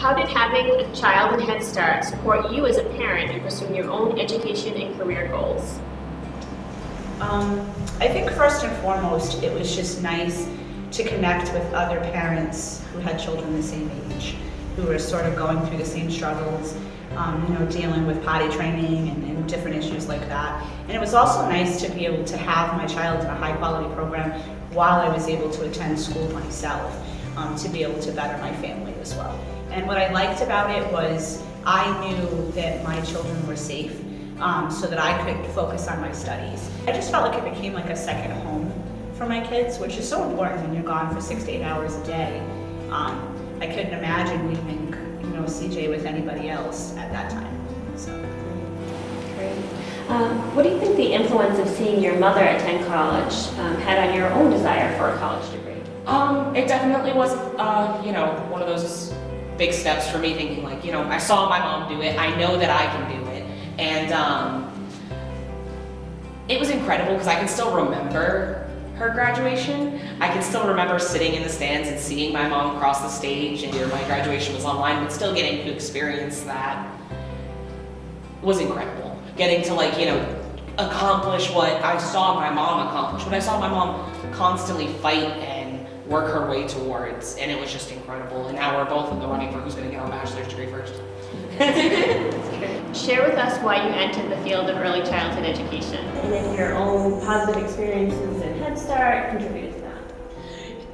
How did having a child in Head Start support you as a parent in pursuing your own education and career goals? I think first and foremost, it was just nice to connect with other parents who had children the same age, who were sort of going through the same struggles, dealing with potty training and different issues like that. And it was also nice to be able to have my child in a high quality program while I was able to attend school myself, to be able to better my family as well. And what I liked about it was I knew that my children were safe, so that I could focus on my studies. I just felt like it became like a second home for my kids, which is so important when you're gone for 6 to 8 hours a day. I couldn't imagine leaving, CJ with anybody else at that time. So. Great. What do you think the influence of seeing your mother attend college had on your own desire for a college degree? It definitely was, one of those big steps for me, thinking like, I saw my mom do it, I know that I can do it. And it was incredible because I can still remember her graduation. I can still remember sitting in the stands and seeing my mom cross the stage, and my graduation was online, but still getting to experience that was incredible. Getting to accomplish what I saw my mom accomplish, what I saw my mom constantly fight and work her way towards, and it was just incredible. And now we're both in the running for who's going to get our bachelor's degree first. Share with us why you entered the field of early childhood education. And then your own positive experiences in Head Start contributed to that.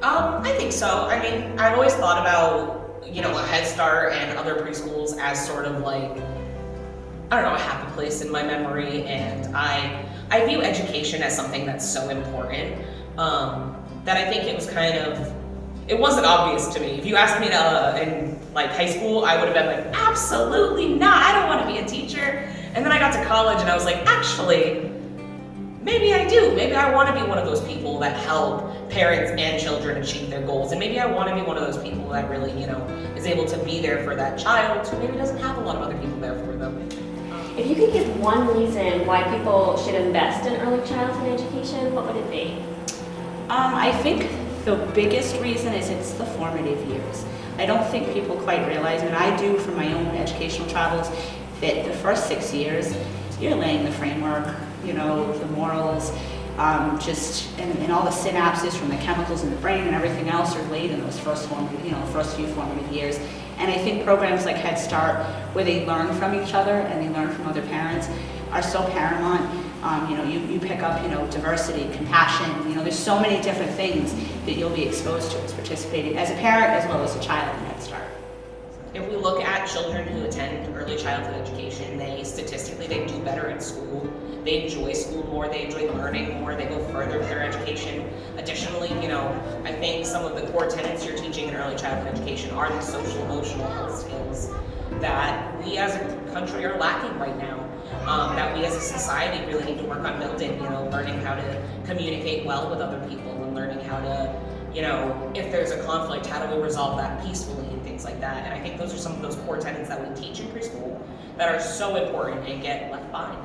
I think so. I mean, I've always thought about, a Head Start and other preschools as sort of like, a happy place in my memory, and I view education as something that's so important, that I think it wasn't obvious to me. If you asked me in high school, I would have been like, absolutely not, I don't want to be a teacher. And then I got to college and I was like, actually, maybe I do. Maybe I want to be one of those people that help parents and children achieve their goals. And maybe I want to be one of those people that really, is able to be there for that child who maybe doesn't have a lot of other people there for them. If you could give one reason why people should invest in early childhood education, what would it be? I think the biggest reason is it's the formative years. I don't think people quite realize, and I do from my own educational travels, that the first 6 years, you're laying the framework, the morals, and all the synapses from the chemicals in the brain and everything else are laid in those first few formative years. And I think programs like Head Start, where they learn from each other and they learn from other parents, are so paramount. You pick up, diversity, compassion, there's so many different things that you'll be exposed to as participating as a parent as well as a child in Head Start. If we look at children who attend early childhood education, statistically they do better in school. They enjoy school more, they enjoy learning more, they go further with their education. Additionally, I think some of the core tenets you're teaching in early childhood education are the social emotional health skills that we as a country are lacking right now. That we as a society really need to work on building, learning how to communicate well with other people and learning how to, if there's a conflict, how do we resolve that peacefully and things like that. And I think those are some of those core tenets that we teach in preschool that are so important and get left behind.